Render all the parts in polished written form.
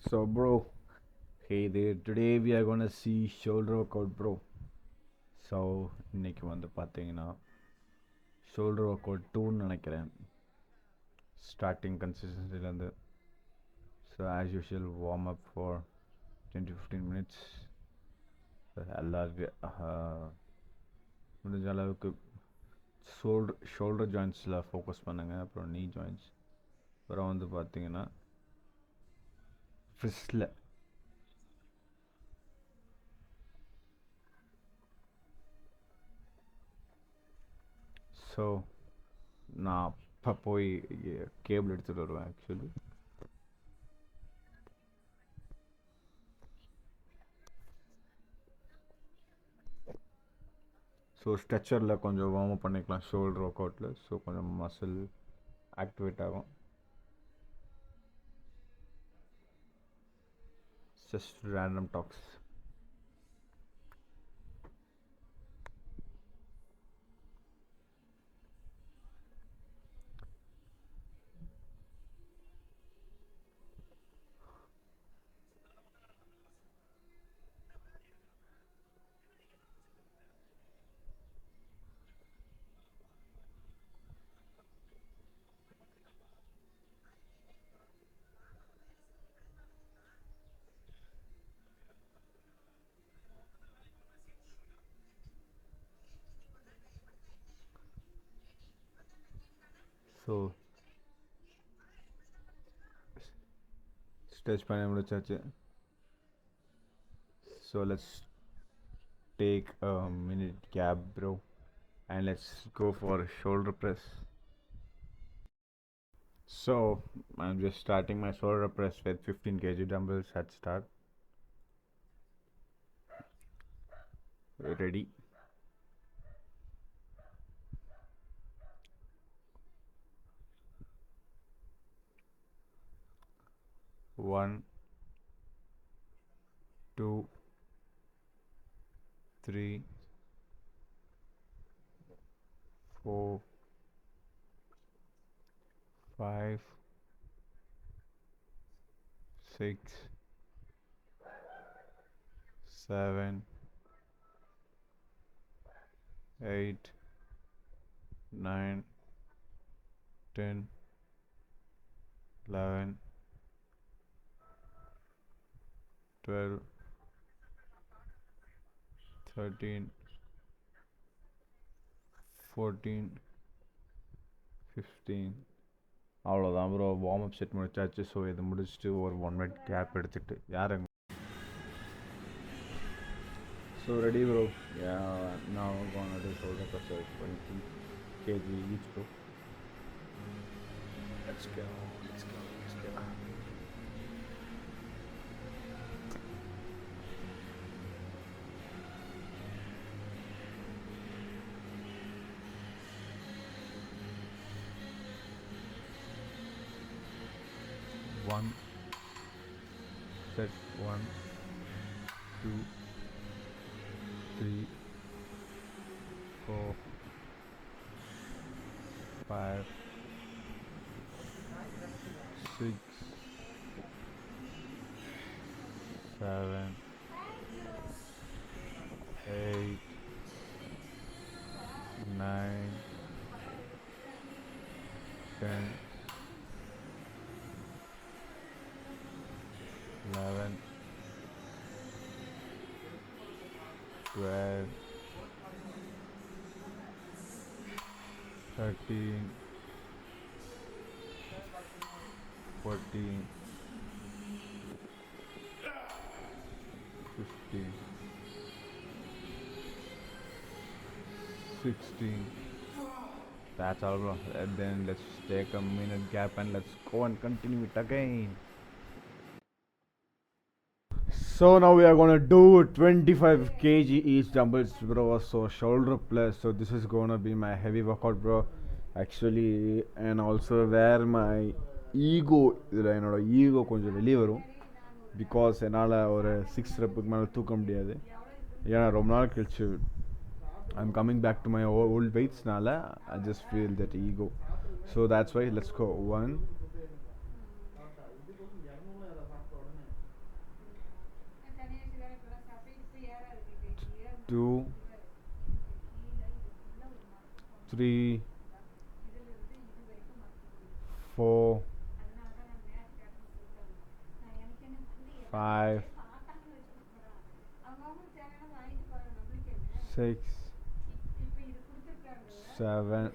So, bro, hey there. Today we are gonna see shoulder workout, bro. So, இன்னைக்கு வந்து பார்த்தீங்கன்னா shoulder work out டூன்னு நினைக்கிறேன் starting கன்சிஸ்டன்சிலேருந்து. So as usual warm up for 10 to 15 minutes. எல்லாருக்கும் முடிஞ்ச அளவுக்கு ஷோல்டர் ஜாயின்ஸில் ஃபோக்கஸ் பண்ணுங்கள். அப்புறம் நீ ஜாயின்ஸ், அப்புறம் வந்து பார்த்தீங்கன்னா ஃபிஸ்டில். ஸோ நான் அப்போ போய் கேபிள் எடுத்துகிட்டு வருவேன் ஆக்சுவலி. ஸோ ஸ்ட்ரெச்சரில் கொஞ்சம் வார்ம் அப் பண்ணிக்கலாம் ஷோல்டர் ஒர்க் அவுட்டில். ஸோ கொஞ்சம் மசில் ஆக்டிவேட் ஆகும். Just random talks. So stretch பண்ணி முடிச்சாச்சு. So let's take a minute gap, bro, and let's go for shoulder press. So I'm just starting my shoulder press with 15 kg dumbbells at start. Ready? One, two, three, 4, 5, 6, 7, 8, 9, 10, 11, 12, 13, 14, 15. அவ்வளோதான் bro, warm up set முடிச்சாச்சு. So இதை முடிச்சுட்டு ஒரு 1 minute gap எடுத்துகிட்டு யாருங்க. So ready bro. நான் gonna shoulder press 20 kg each, bro. Let's go. 1, set 1, 2, 3, 4, 5, 6, 7, 8, 9, 10, 11, 12, 13, 14, 15, 16. That's all, bro. And then let's take a minute gap and let's go and continue it again. So now we are gonna do 25 kg each dumbbells, bro. So shoulder plus. So this is gonna be my heavy workout, bro. Actually, and also where my ego, இதில் என்னோட ego கொஞ்சம் வெளியே வரும். Because என்னால் ஒரு 6 ரெப்புக்கு மேலே தூக்க முடியாது. ஏன்னா ரொம்ப நாள் கழிச்சு I'm coming back to my old weights nala. I just feel that ego. So that's why let's go. 1, 2, 3, 4, 5, 6, 7,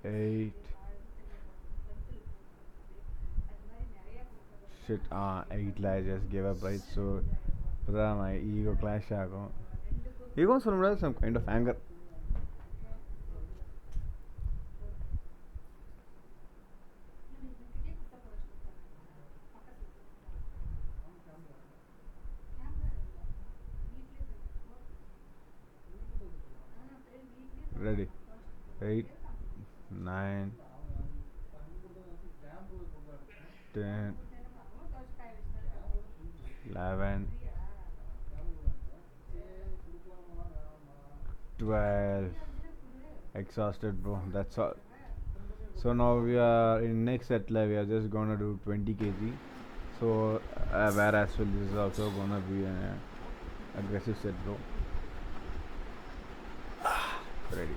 8. Shit, 8 I just gave up, right? So, my ego clash ஆகும். Ego சொல்ல முடியாது, some kind of anger. Ready? 8, 9, 10, 11, 12. Exhausted, bro. That's all. So now we are in next set. Like, we are just gonna do 20 kg. So whereas well, this is also gonna be an aggressive set, bro. Ready?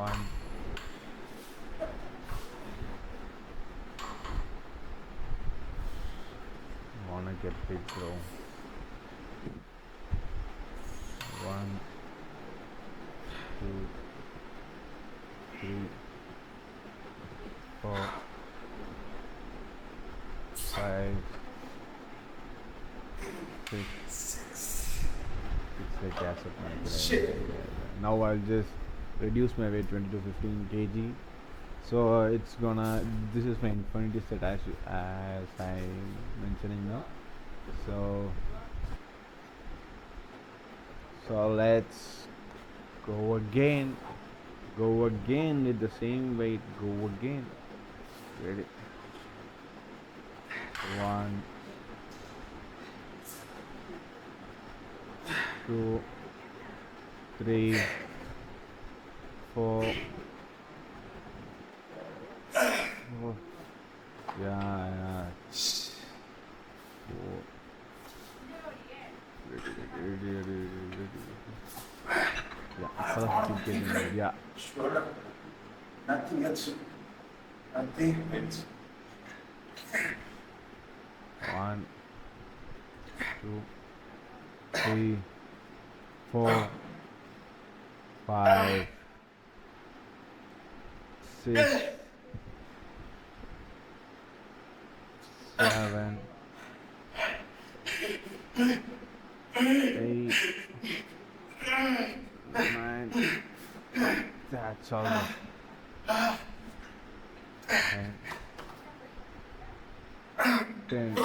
One, wanna get big, bro. 1, 2, 3, 4, 5, 6. It's like gas up my shit. Now I'll just reduce my weight 20 to 15 kg. So it's gonna. This is my infinity set as I mentioning now. So let's go again. Go again with the same weight. Go again. Ready? 1, 2, 3, 4. Oh. Yeah. 4. Ready. Yeah, first kg. Yeah. Sure. Nothing else. Nothing else. 1, 2, 3, 4, 5, 6, 7, 8, 9. That's all. 10.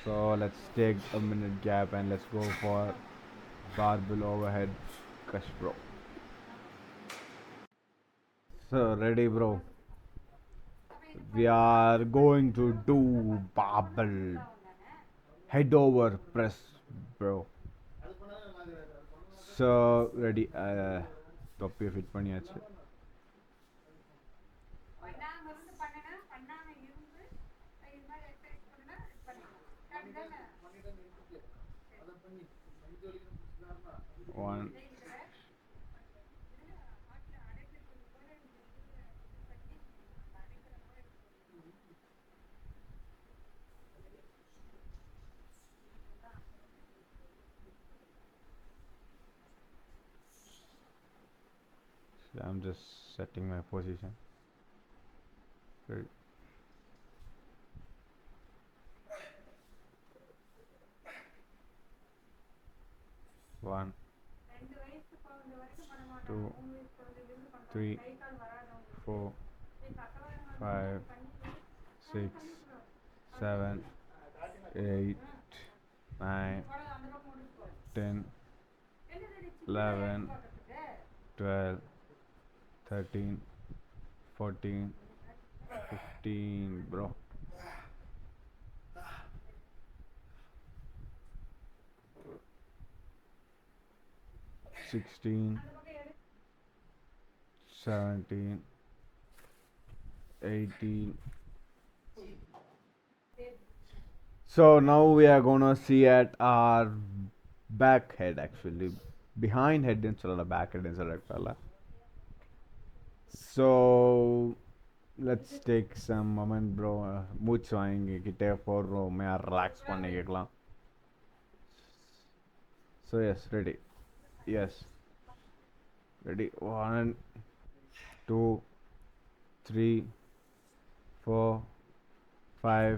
So let's take a minute gap and let's go for barbell overhead crush, bro. So ready, bro? We are going to do barbell head over press, bro. So ready? தொப்பியை fit பண்ணியாச்சு. One, I'm just setting my position. Ready? One, 2, 3, 4, 5, 6, 7, 8, 9, 10, 11, 12, 13, 14, 15, bro. 16, 17, 18. So now we are gonna see at our back head actually. Behind head and back head and so let's take some moment bro. மூச்சு வாங்கிக்கிட்டே போடுறோம் relax பண்ணிக்கலாம். So yes, ready. Yes. Ready. 1, 2, 3, 4, 5,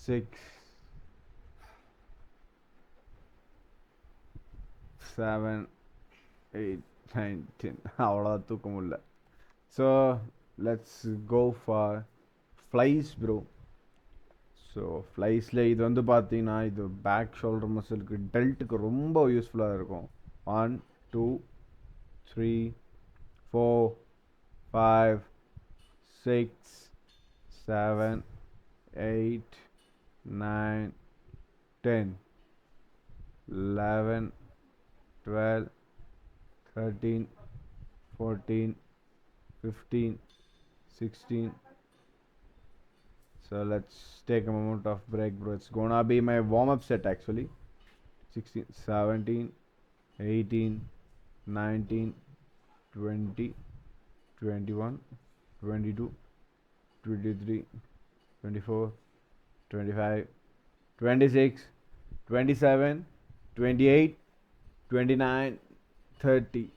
6, 7, 8, 9, 10. அவ்வளோதான் தூக்க முடியல. So let's go for flies bro. So ஃப்ளைஸில் இது வந்து பார்த்தீங்கன்னா இது பேக் ஷோல்டர் மசிலுக்கு டெல்ட்டுக்கு ரொம்ப யூஸ்ஃபுல்லாக இருக்கும். 1, 2, 3, 4, 5, 6, 7, 8, 9, 10, 11, 12, 13, 14, 15, 16. So let's take a moment of break bro. It's gonna be my warm-up set actually. 16, 17, 18, 19, 20, 21, 22, 23, 24, 25, 26, 27, 28, 29, 30,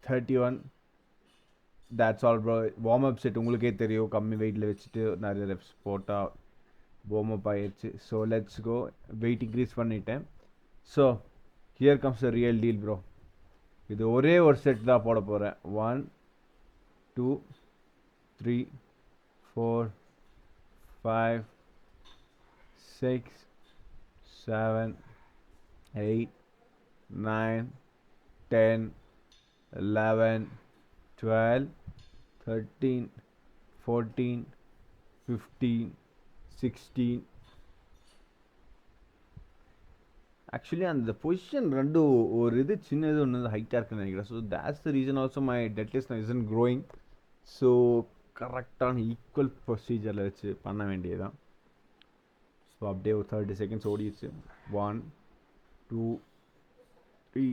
31. That's all bro. Warm up set உங்களுக்கே தெரியும், கம்மி வெயிட்டில் வச்சுட்டு நிறைய ரெப்ஸ் போட்டால் வார்ம் அப் ஆயிடுச்சு. So let's go. Weight increase பண்ணிட்டேன். So here comes the real deal bro. இது ஒரே ஒரு செட் தான் போட போகிறேன். 1, 2, 3, 4, 5, 6, 7, 8, 9, 10, 11, 12, 13, 14, 15, 16. ஆக்சுவலி அந்த பொசிஷன் ரெண்டு ஒரு இது சின்னது ஒன்று ஹைட்டாக இருக்குன்னு நினைக்கிறேன். So that's the reason also my deadlift isn't growing. So கரெக்டான ஈக்குவல் ப்ரொசீஜரில் வச்சு பண்ண வேண்டியதுதான். ஸோ அப்படியே ஒரு 30 செகண்ட்ஸ் ஓடிடுச்சு. 1, 2, 3,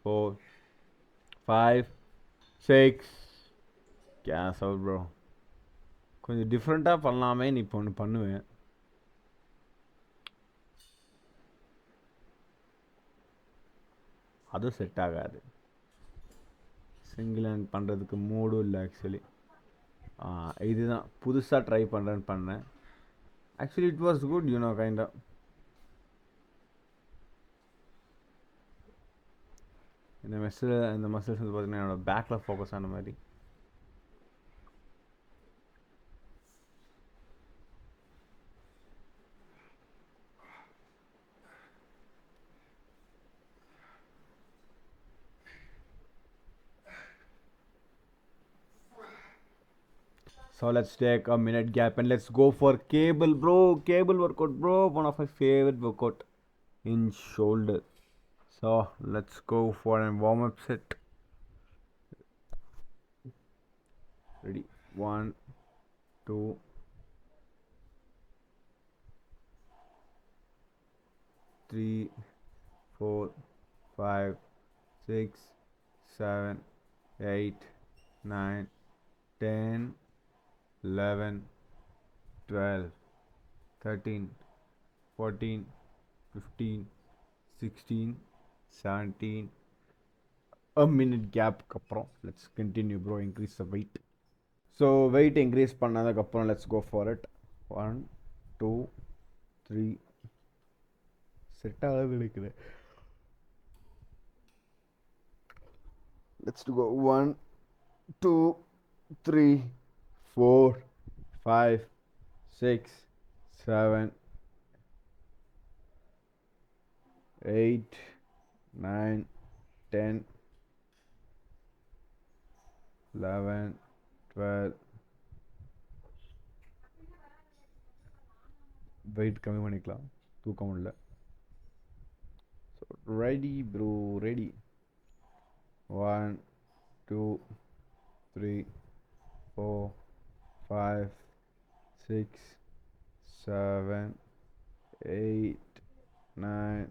4, 5, 6. Gassed out bro. கொஞ்சம் டிஃப்ரெண்ட்டாக பண்ணலாமே நீ இப்போ ஒன்று பண்ணுவேன். அதுவும் செட் ஆகாது. சிங்கிள் ஹேண்ட் பண்ணுறதுக்கு மூடும் இல்லை ஆக்சுவலி. இதுதான் புதுசாக ட்ரை பண்ணுறேன்னு பண்ணேன். ஆக்சுவலி இட் வாஸ் குட் கைண்டாக. இந்த மசில்ஸ் வந்து பார்த்தீங்கன்னா என்னோடய பேக்கில் ஃபோக்கஸ் ஆன மாதிரி. So let's take a minute gap and let's go for cable bro. Cable workout bro. One of my favorite workout in shoulder. So let's go for a warm-up set. Ready? 1, 2, 3, 4, 5, 6, 7, 8, 9, 10, 11, 12, 13, 14, 15, 16, 17. A minute gap அப்புறம் let's continue bro. Increase the weight. So weight increase பண்ணதுக்கப்புறம் let's go for it. 1, 2, 3. Set ஆகுது நினைக்கிறேன். Let's go 1, 2, 3, 4, 5, 6, 7, 8, 9, 10, 11, 12. Wait கம்மி பண்ணிக்கலாம், தூக்கம் இல்லை. So ready bro, ready. 1, 2, 3, 4, 5, 6, 7, 8, 9,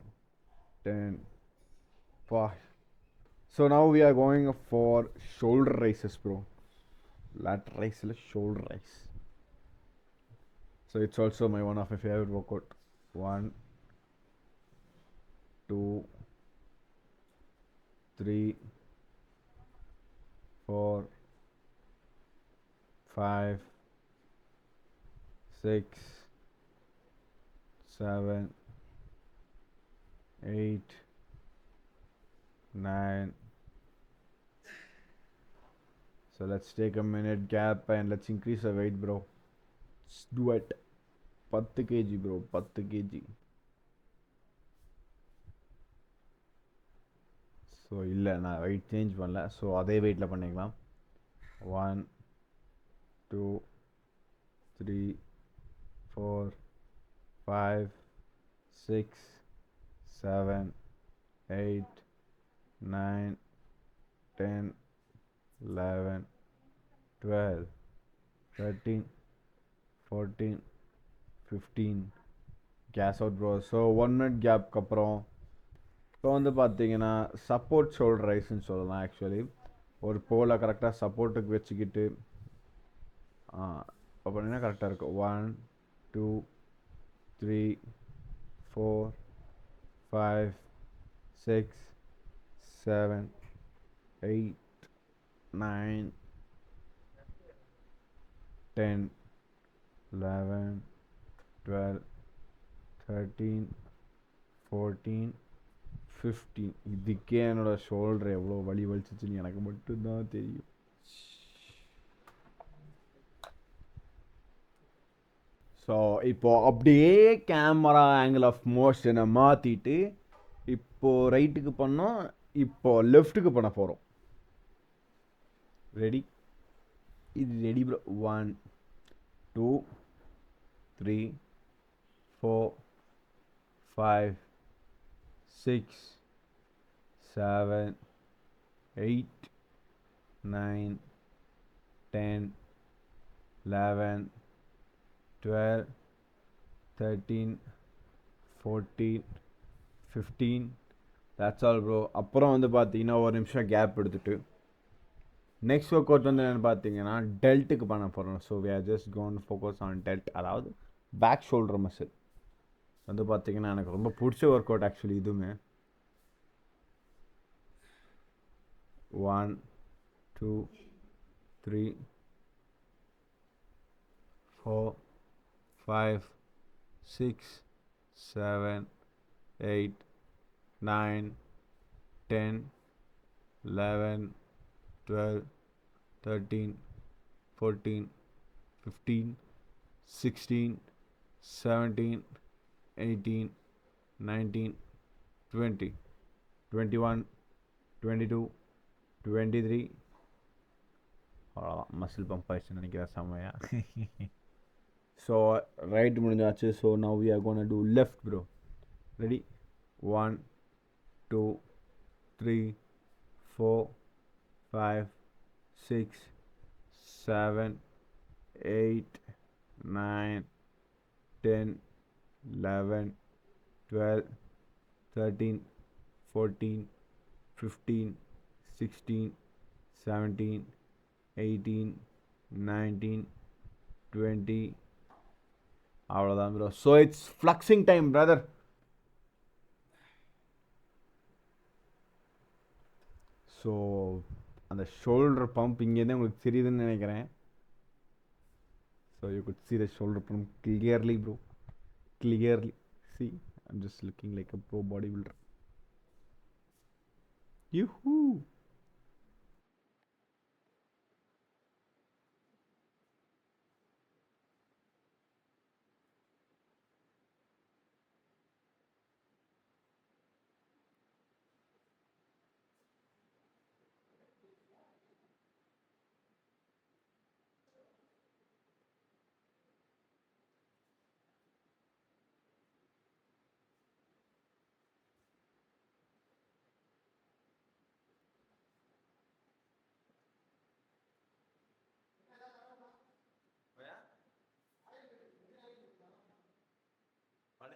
10, 5. So now we are going for shoulder raises, bro. Lat raise, shoulder raise. So it's also one of my favorite workout. 1, 2, 3, 4, 5, 6, 7, 8, 9. So let's take a minute gap and let's increase the weight, bro. Let's do it. 10 kg, bro. 10 kg. So இல்லை நான் wait change பண்ணல so அதே வெயிட்டில் பண்ணிக்கலாம் 1, 2, 3, 4, 5, 6, 7, 8, 9, 10, 11, 12, 13, 14, 15. Gassed out bro. So 1 minute கேப்க்கு அப்புறம் இப்போ வந்து பார்த்தீங்கன்னா சப்போர்ட் ஷோல்டர் ரைஸ்ன்னு சொல்லலாம். ஆக்சுவலி ஒரு போலை கரெக்டாக சப்போர்ட்டுக்கு வச்சுக்கிட்டு இப்போ பண்ணிங்கன்னா கரெக்டாக இருக்கும். 1, 2, 3, 4, 5, 6, 7, 8, 9, 10, 11, 12, 13, 14, 15. இதுக்கே என்னோட ஷோல்டர் எவ்வளோ வலி வலிச்சிச்சுன்னு எனக்கு மட்டும்தான் தெரியும். ஸோ இப்போது அப்படியே கேமரா ஆங்கிள் ஆஃப் மோஷனை மாற்றிட்டு இப்போது ரைட்டுக்கு பண்ணோம், இப்போது லெஃப்ட்டுக்கு பண்ண போகிறோம். ரெடி? இது ready bro. 1, 2, 3, 4, 5, 6, 7, 8, 9, 10, 11, 12, 13, 14, 15. that's all bro. அப்புறம் வந்து பார்த்தீங்கன்னா ஒரு நிமிஷம் கேப் எடுத்துட்டு நெக்ஸ்ட் ஒர்க் அவுட் வந்து என்னென்னு பார்த்தீங்கன்னா டெல்ட்டுக்கு பண்ண போகிறோம். So we are just gonna focus on delt, அதாவது பேக் ஷோல்டர் மசில். வந்து பார்த்தீங்கன்னா எனக்கு ரொம்ப பிடிச்ச ஒர்க் அவுட் ஆக்சுவலி இதுவுமே. 1, 2, 3, 4, 5, 6, 7, 8, 9, 10, 11, 12, 13, 14, 15, 16, 17, 18, 19, 20, 21, 22, 23. அவ்வளோதான், மசில் பம்ப் ஆயிடுச்சுன்னு நினைக்கிறேன் செம்மையா. ஸோ ரைட் முடிஞ்சாச்சு. So now we are gonna do left bro. Ready? 1, 2, 3, 4, 5, 6, 7, 8, 9, 10, 11, 12, 13, 14, 15, 16, 17, 18, 19, 20. அவ்வளோதான் bro. So it's flexing time brother. So அந்த ஷோல்டர் பம்ப் இங்கேருந்தே உங்களுக்கு தெரியுதுன்னு நினைக்கிறேன். So you could see the shoulder pump clearly bro. Clearly. See, I'm just looking like a pro bodybuilder. Yoo-hoo!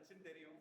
நச்சுன்னு தெரியும்